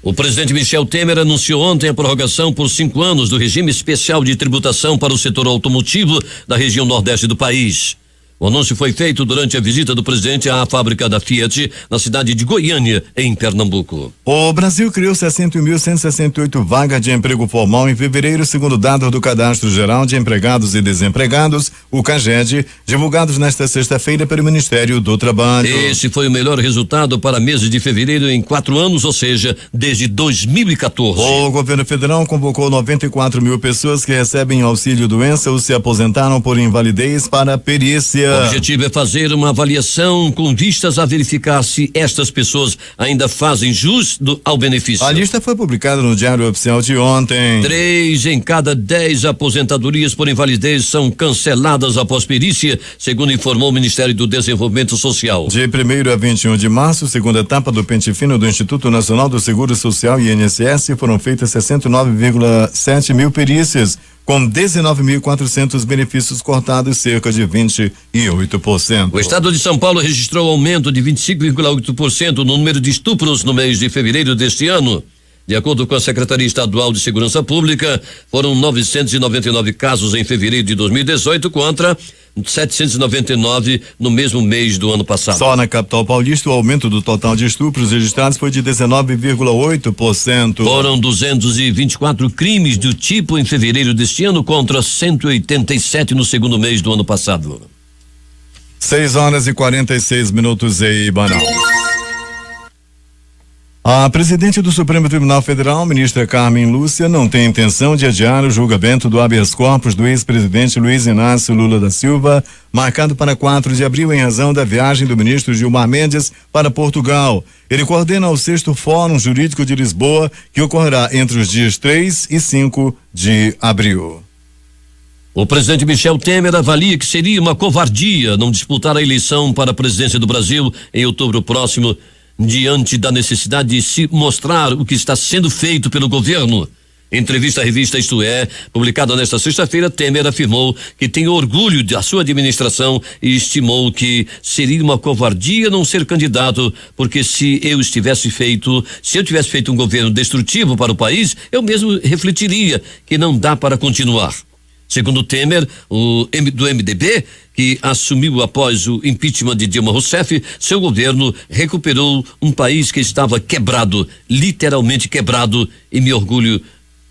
O presidente Michel Temer anunciou ontem a prorrogação por 5 anos do regime especial de tributação para o setor automotivo da região nordeste do país. O anúncio foi feito durante a visita do presidente à fábrica da Fiat na cidade de Goiânia, em Pernambuco. O Brasil criou 61.168 vagas de emprego formal em fevereiro, segundo dados do Cadastro Geral de Empregados e Desempregados, o CAGED, divulgados nesta sexta-feira pelo Ministério do Trabalho. Esse foi o melhor resultado para meses de fevereiro em 4 anos, ou seja, desde 2014. O governo federal convocou 94 mil pessoas que recebem auxílio-doença ou se aposentaram por invalidez para a perícia. O objetivo é fazer uma avaliação com vistas a verificar se estas pessoas ainda fazem jus ao benefício. A lista foi publicada no Diário Oficial de ontem. 3 em cada 10 aposentadorias por invalidez são canceladas após perícia, segundo informou o Ministério do Desenvolvimento Social. De 1º a 21 de março, segunda etapa do pente fino do Instituto Nacional do Seguro Social, INSS, foram feitas 69,7 mil perícias, com 19.400 benefícios cortados, cerca de 28%. O estado de São Paulo registrou aumento de 25,8% no número de estupros no mês de fevereiro deste ano. De acordo com a Secretaria Estadual de Segurança Pública, foram 999 casos em fevereiro de 2018 contra 799 no mesmo mês do ano passado. Só na capital paulista, o aumento do total de estupros registrados foi de 19,8%. Foram 224 crimes do tipo em fevereiro deste ano contra 187 no segundo mês do ano passado. 6h46 em Manaus. A presidente do Supremo Tribunal Federal, ministra Carmen Lúcia, não tem intenção de adiar o julgamento do habeas corpus do ex-presidente Luiz Inácio Lula da Silva, marcado para 4 de abril em razão da viagem do ministro Gilmar Mendes para Portugal. Ele coordena o 6º Fórum Jurídico de Lisboa, que ocorrerá entre os dias 3 e 5 de abril. O presidente Michel Temer avalia que seria uma covardia não disputar a eleição para a presidência do Brasil em outubro próximo, diante da necessidade de se mostrar o que está sendo feito pelo governo. Em entrevista à revista Isto É, publicada nesta sexta-feira, Temer afirmou que tem orgulho da sua administração e estimou que seria uma covardia não ser candidato, porque se eu tivesse feito um governo destrutivo para o país, eu mesmo refletiria que não dá para continuar. Segundo Temer, do MDB, que assumiu após o impeachment de Dilma Rousseff, seu governo recuperou um país que estava quebrado, literalmente quebrado, e me orgulho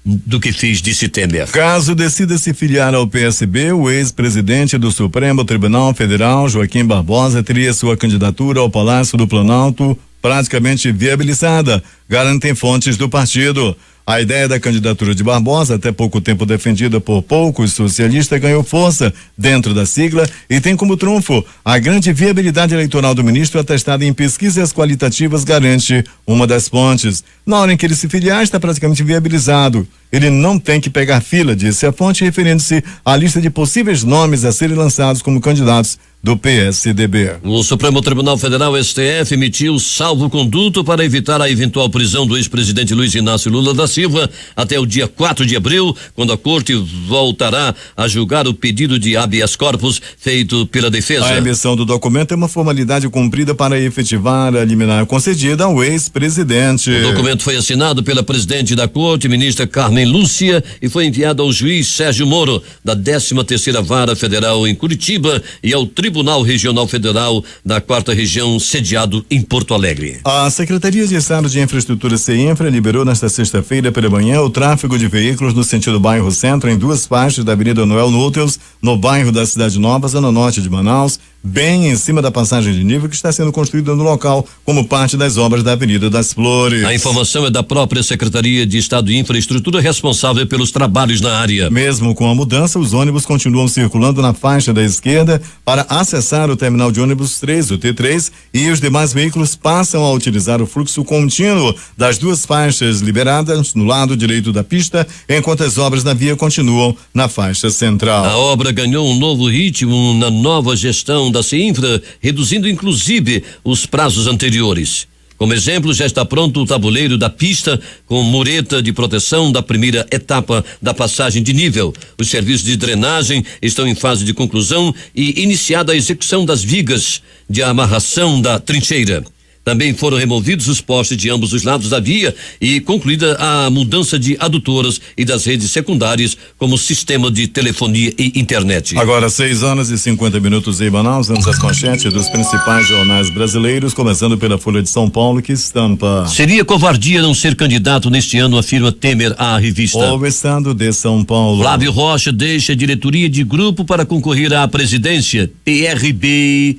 do que fiz, disse Temer. Caso decida se filiar ao PSB, o ex-presidente do Supremo Tribunal Federal, Joaquim Barbosa, teria sua candidatura ao Palácio do Planalto praticamente viabilizada, garantem fontes do partido. A ideia da candidatura de Barbosa, até pouco tempo defendida por poucos socialistas, ganhou força dentro da sigla e tem como trunfo a grande viabilidade eleitoral do ministro, atestada em pesquisas qualitativas, garante uma das fontes. Na hora em que ele se filiar, está praticamente viabilizado. Ele não tem que pegar fila, disse a fonte, referindo-se à lista de possíveis nomes a serem lançados como candidatos do PSDB. O Supremo Tribunal Federal, STF, emitiu salvo-conduto para evitar a eventual prisão do ex-presidente Luiz Inácio Lula da Silva até o dia 4 de abril, quando a corte voltará a julgar o pedido de habeas corpus feito pela defesa. A emissão do documento é uma formalidade cumprida para efetivar a liminar concedida ao ex-presidente. O documento foi assinado pela presidente da corte, ministra Carmen Lúcia, e foi enviado ao juiz Sérgio Moro, da 13ª Vara Federal em Curitiba, e ao Tribunal Regional Federal da 4ª Região, sediado em Porto Alegre. A Secretaria de Estado de Infraestrutura, CEINFRA, liberou nesta sexta-feira pela manhã o tráfego de veículos no sentido bairro Centro em 2 faixas da Avenida Noel Núteus, no bairro da Cidade Nova, zona norte de Manaus, bem em cima da passagem de nível que está sendo construída no local como parte das obras da Avenida das Flores. A informação é da própria Secretaria de Estado de Infraestrutura, responsável pelos trabalhos na área. Mesmo com a mudança, os ônibus continuam circulando na faixa da esquerda para acessar o terminal de ônibus 3, o T3, e os demais veículos passam a utilizar o fluxo contínuo das 2 faixas liberadas no lado direito da pista, enquanto as obras na via continuam na faixa central. A obra ganhou um novo ritmo na nova gestão da CEINFRA, reduzindo inclusive os prazos anteriores. Como exemplo, já está pronto o tabuleiro da pista com mureta de proteção da primeira etapa da passagem de nível. Os serviços de drenagem estão em fase de conclusão e iniciada a execução das vigas de amarração da trincheira. Também foram removidos os postes de ambos os lados da via e concluída a mudança de adutoras e das redes secundárias, como sistema de telefonia e internet. Agora 6h50 em Manaus, vamos às manchetes dos principais jornais brasileiros, começando pela Folha de São Paulo, que estampa: seria covardia não ser candidato neste ano, afirma Temer à revista. O Estado de São Paulo. Flávio Rocha deixa a diretoria de grupo para concorrer à presidência. PRB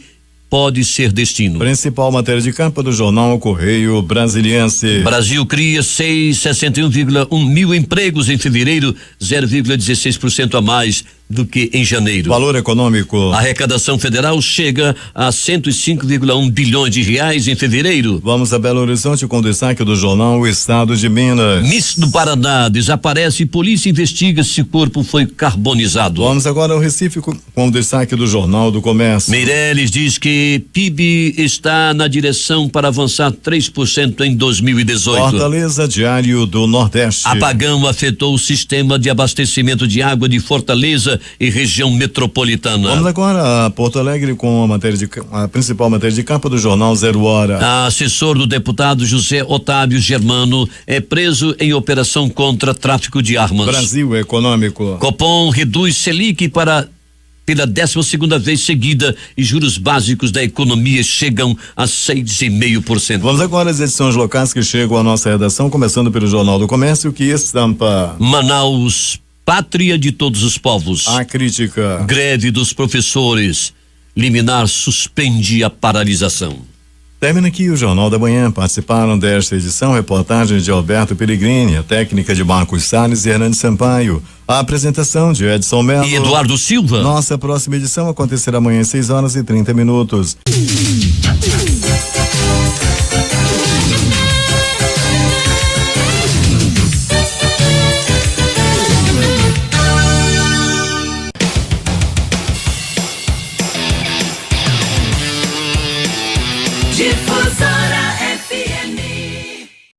pode ser destino. Principal matéria de capa do jornal Correio Brasiliense. Brasil cria 61,1 mil empregos em fevereiro, 0,16% a mais do que em janeiro. Valor econômico. A arrecadação federal chega a 105,1 bilhões de reais em fevereiro. Vamos a Belo Horizonte com destaque do jornal O Estado de Minas. Miss do Paraná desaparece e polícia investiga se corpo foi carbonizado. Vamos agora ao Recife com o destaque do Jornal do Comércio. Meirelles diz que PIB está na direção para avançar 3% em 2018. Fortaleza, Diário do Nordeste. Apagão afetou o sistema de abastecimento de água de Fortaleza e região metropolitana. Vamos agora a Porto Alegre com a principal matéria de capa do jornal 0 Hora. Assessor do deputado José Otávio Germano é preso em operação contra tráfico de armas. Brasil Econômico. Copom reduz Selic pela 12ª vez seguida e juros básicos da economia chegam a 6,5%. Vamos agora às edições locais que chegam à nossa redação, começando pelo Jornal do Comércio, que estampa: Manaus, pátria de todos os povos. A crítica. Greve dos professores. Liminar suspende a paralisação. Termina aqui o Jornal da Manhã. Participaram desta edição reportagens de Alberto Peregrini, a técnica de Marcos Salles e Hernandes Sampaio, a apresentação de Edson Mello e Eduardo Silva. Nossa próxima edição acontecerá amanhã às 6h30.